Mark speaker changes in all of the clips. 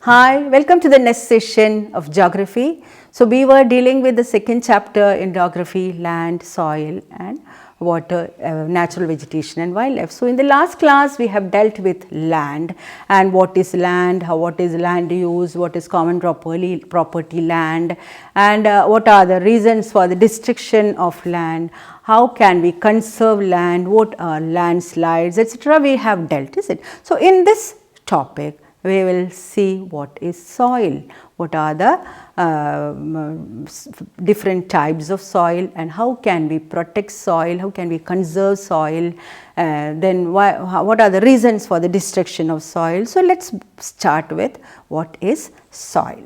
Speaker 1: Hi, welcome to the next session of geography. So, we were dealing with the second chapter in geography, land, soil and water, natural vegetation and wildlife. So, in the last class we have dealt with land and what is land, what is land use, what is common property land and what are the reasons for the destruction of land, how can we conserve land, what are landslides, etc. we have dealt, is it. So, in this topic we will see what is soil, what are the different types of soil and how can we protect soil, how can we conserve soil, then what are the reasons for the destruction of soil. So, let us start with what is soil.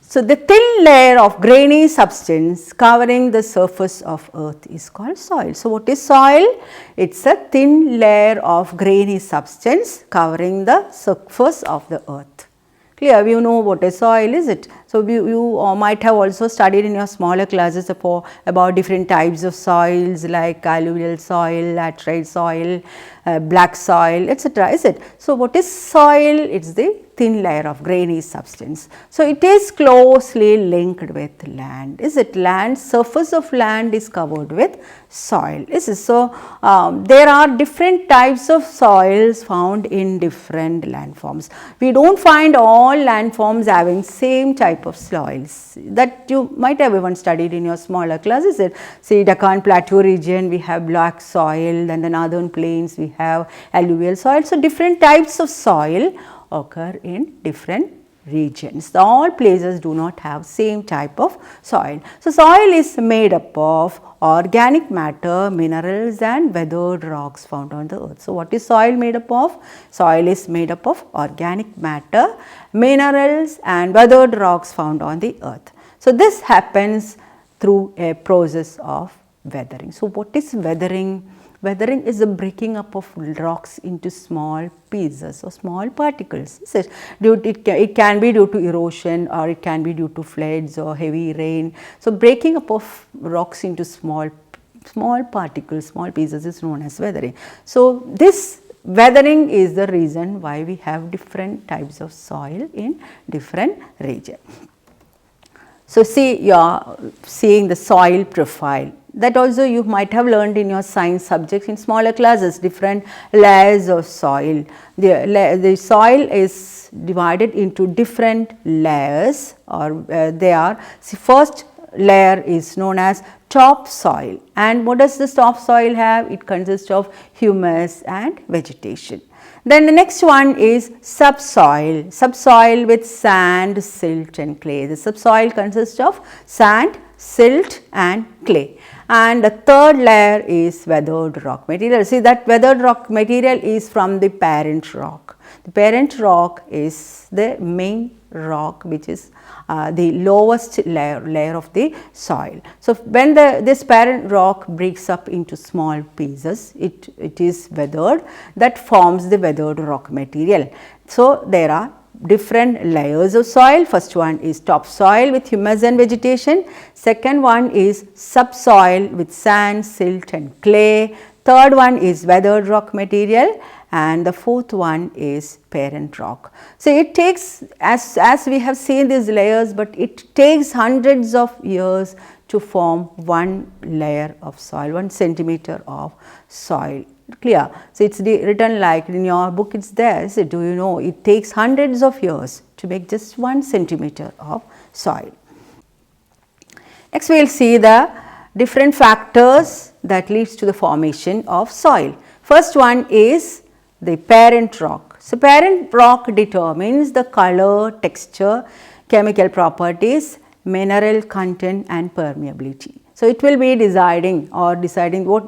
Speaker 1: So, the thin layer of grainy substance covering the surface of earth is called soil. So, what is soil? It is a thin layer of grainy substance covering the surface of the earth. Clear? You know what is soil, is it? So, you might have also studied in your smaller classes about different types of soils like alluvial soil, laterite soil, black soil, etc. is it? So, what is soil? It is the thin layer of grainy substance. So, it is closely linked with land, is it? Land, surface of land is covered with soil, is it? So, there are different types of soils found in different landforms. We do not find all landforms having same type of soils that you might have even studied in your smaller classes. See, Deccan Plateau region we have black soil, then the northern plains we have alluvial soil. So, different types of soil occur in different regions. All places do not have same type of soil. So, soil is made up of organic matter, minerals and weathered rocks found on the earth. So, what is soil made up of? Soil is made up of organic matter, minerals and weathered rocks found on the earth. So, this happens through a process of weathering. So, what is weathering? Weathering is the breaking up of rocks into small pieces or small particles. It can be due to erosion or it can be due to floods or heavy rain. So, breaking up of rocks into small particles, small pieces is known as weathering. So, this weathering is the reason why we have different types of soil in different regions. So, see, you are seeing the soil profile. That also you might have learned in your science subjects in smaller classes, different layers of soil. The soil is divided into different layers or they are, see, first layer is known as topsoil, and what does this topsoil have? It consists of humus and vegetation. Then the next one is subsoil, subsoil with sand, silt and clay. The subsoil consists of sand, silt and clay. And the third layer is weathered rock material. See, that weathered rock material is from the parent rock. The parent rock is the main rock which is the lowest layer of the soil. So, when this parent rock breaks up into small pieces, it is weathered, that forms the weathered rock material. So, there are different layers of soil. First one is topsoil with humus and vegetation, second one is subsoil with sand, silt and clay, third one is weathered rock material and the fourth one is parent rock. So, it takes, as we have seen these layers, but it takes hundreds of years to form one layer of soil, 1 centimeter of soil. Clear? So, it is written like in your book, it is there. So, do you know it takes hundreds of years to make just 1 centimeter of soil. Next, we will see the different factors that leads to the formation of soil. First one is the parent rock. So, parent rock determines the color, texture, chemical properties, mineral content and permeability. So, it will be deciding what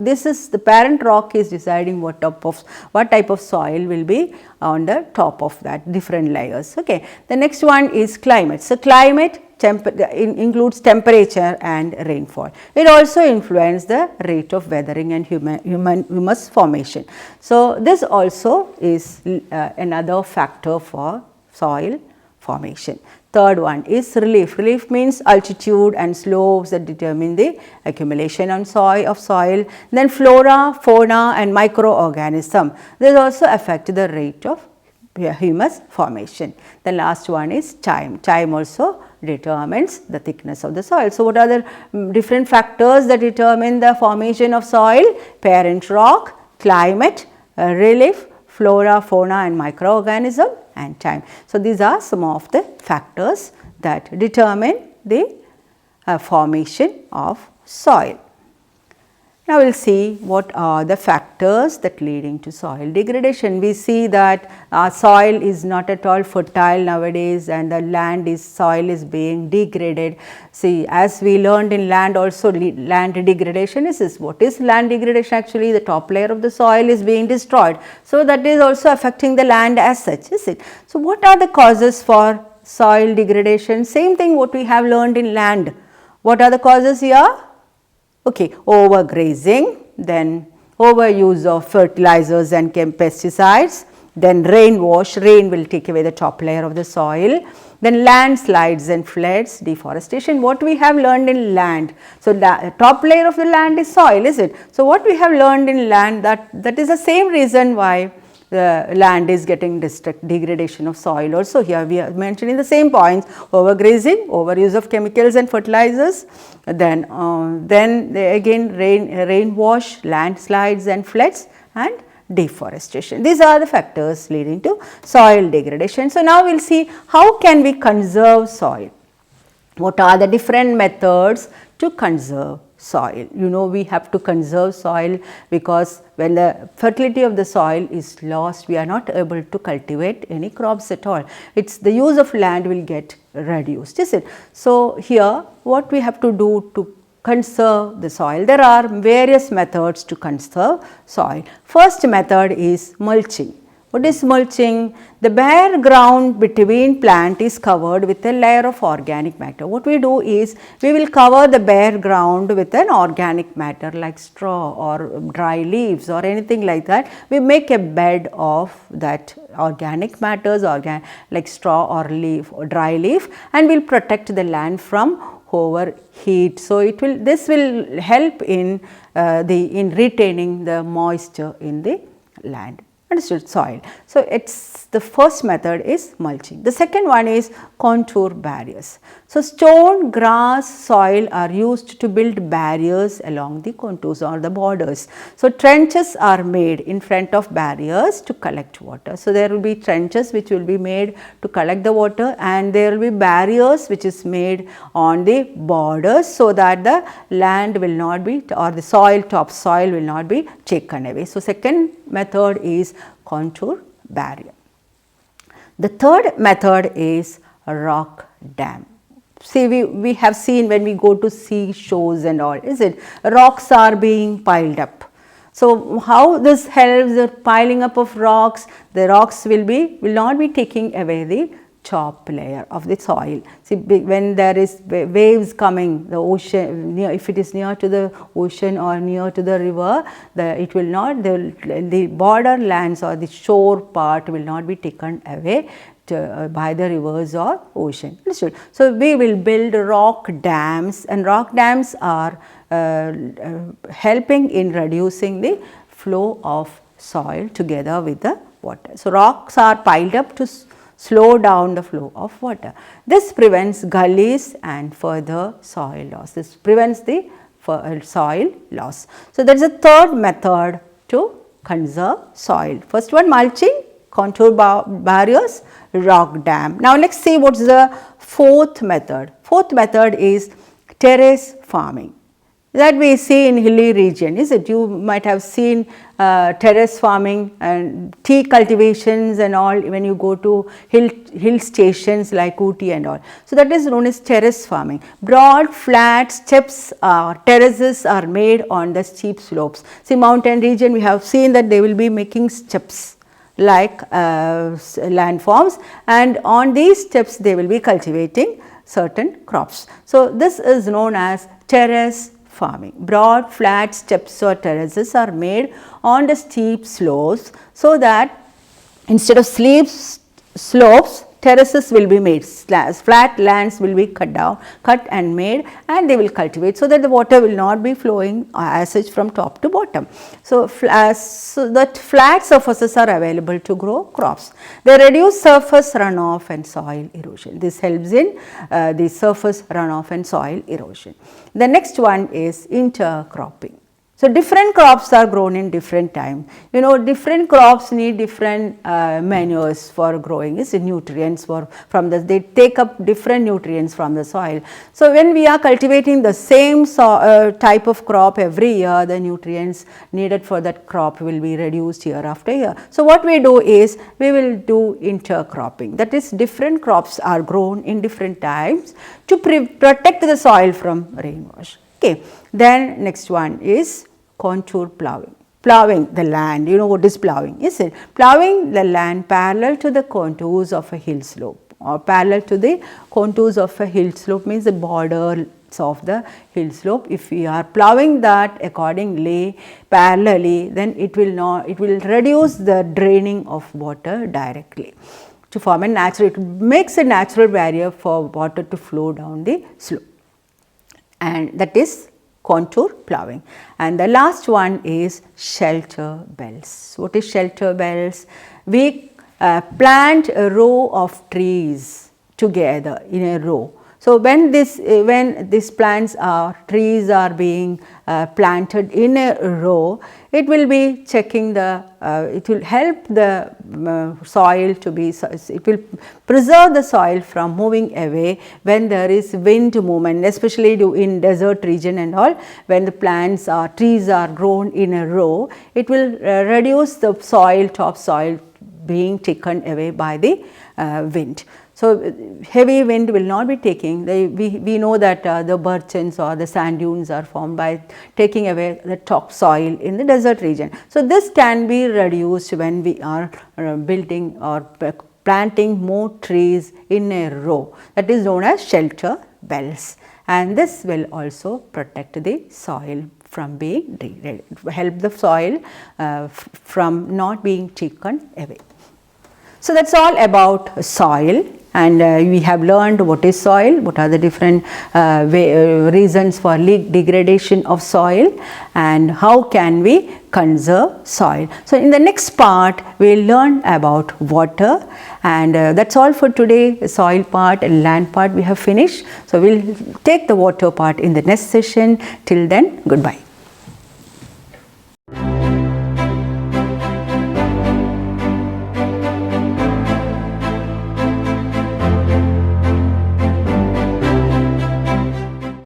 Speaker 1: this is, the parent rock is deciding what type of soil will be on the top of that different layers. Okay. The next one is climate. So, climate includes temperature and rainfall. It also influences the rate of weathering and humus formation. So, this also is another factor for soil formation. Third one is relief. Relief means altitude and slopes that determine the accumulation on of soil. Then flora, fauna and microorganism. They also affect the rate of humus formation. The last one is time. Time also determines the thickness of the soil. So, what are the different factors that determine the formation of soil? Parent rock, climate, relief, flora, fauna and microorganism and time. So, these are some of the factors that determine the formation of soil. Now, we will see what are the factors that leading to soil degradation. We see that our soil is not at all fertile nowadays and the soil is being degraded. See, as we learned in land also, land degradation is what is land degradation? Actually, the top layer of the soil is being destroyed. So, that is also affecting the land as such, is it? So, what are the causes for soil degradation? Same thing what we have learned in land. What are the causes here? Okay, overgrazing, then overuse of fertilizers and pesticides, then rain wash, rain will take away the top layer of the soil, then landslides and floods, deforestation, what we have learned in land. So, the top layer of the land is soil, is it? So, what we have learned in land, that is the same reason why the land is getting degradation of soil. Also here we are mentioning the same points: overgrazing, overuse of chemicals and fertilizers, then again rain wash, landslides and floods and deforestation. These are the factors leading to soil degradation. So, now we will see how can we conserve soil. What are the different methods to conserve soil? You know, we have to conserve soil because when the fertility of the soil is lost, we are not able to cultivate any crops at all. It's the use of land will get reduced, is it? So, here what we have to do to conserve the soil, there are various methods to conserve soil. First method is mulching. What is mulching? The bare ground between plant is covered with a layer of organic matter. What we do is, we will cover the bare ground with an organic matter like straw or dry leaves or anything like that. We make a bed of that organic matters, like straw or leaf or dry leaf, and will protect the land from overheat. So, this will help in retaining the moisture in the land. Understood? Soil. So, it's the first method is mulching. The second one is contour barriers. So, stone, grass, soil are used to build barriers along the contours or the borders. So, trenches are made in front of barriers to collect water. So, there will be trenches which will be made to collect the water, and there will be barriers which is made on the borders, so that the land will not be, or the soil, top soil will not be taken away. So, second method is contour barrier. The third method is rock dam. See, we have seen when we go to sea shores and all, is it? Rocks are being piled up. So, how this helps the piling up of rocks? The rocks will not be taking away the top layer of the soil. See, when there is waves coming, the ocean, if it is near to the ocean or near to the river, it will not, the border lands or the shore part will not be taken away by the rivers or ocean. Understood? So, we will build rock dams, and rock dams are helping in reducing the flow of soil together with the water. So, rocks are piled up to slow down the flow of water. This prevents gullies and further soil loss. This prevents the soil loss. So, that is a third method to conserve soil. First one, mulching, contour barriers, rock dam. Now, let us see what is the fourth method. Fourth method is terrace farming. That we see in hilly region, is it? You might have seen terrace farming and tea cultivations and all when you go to hill stations like Ooty and all. So, that is known as terrace farming. Broad, flat steps, terraces are made on the steep slopes. See, mountain region, we have seen that they will be making steps like landforms, and on these steps they will be cultivating certain crops. So, this is known as terrace farming. Broad, flat steps or terraces are made on the steep slopes, so that instead of slopes, terraces will be made, flat lands will be cut and made, and they will cultivate so that the water will not be flowing as such from top to bottom. So, so that flat surfaces are available to grow crops. They reduce surface runoff and soil erosion. This helps in the surface runoff and soil erosion. The next one is intercropping. So, different crops are grown in different time. You know, different crops need different manures for growing, is nutrients from the, they take up different nutrients from the soil. So, when we are cultivating the same type of crop every year, the nutrients needed for that crop will be reduced year after year. So, what we do is we will do intercropping, that is different crops are grown in different times to protect the soil from rainwash. Okay. Then next one is contour plowing. Plowing the land, you know what is plowing, is it? Plowing the land parallel to the contours of a hill slope, or parallel to the contours of a hill slope means the borders of the hill slope. If we are plowing that accordingly, parallelly, then it will reduce the draining of water directly to form a natural, it makes a natural barrier for water to flow down the slope, and that is contour plowing. And the last one is shelter belts. What is shelter belts? We plant a row of trees together in a row. So, when these plants trees are being planted in a row, it will be checking the, it will help the soil to be, it will preserve the soil from moving away when there is wind movement, especially in desert region and all. When the plants trees are grown in a row, it will reduce the soil, top soil being taken away by the wind. So, heavy wind will not be taking, we know that the birchens or the sand dunes are formed by taking away the top soil in the desert region. So, this can be reduced when we are building or planting more trees in a row, that is known as shelter belts, and this will also protect the soil from being degraded, help the soil from not being taken away. So, that is all about soil, and we have learned what is soil, what are the different reasons for degradation of soil, and how can we conserve soil. So, in the next part we will learn about water, and that is all for today. The soil part and land part we have finished. So, we will take the water part in the next session. Till then, goodbye.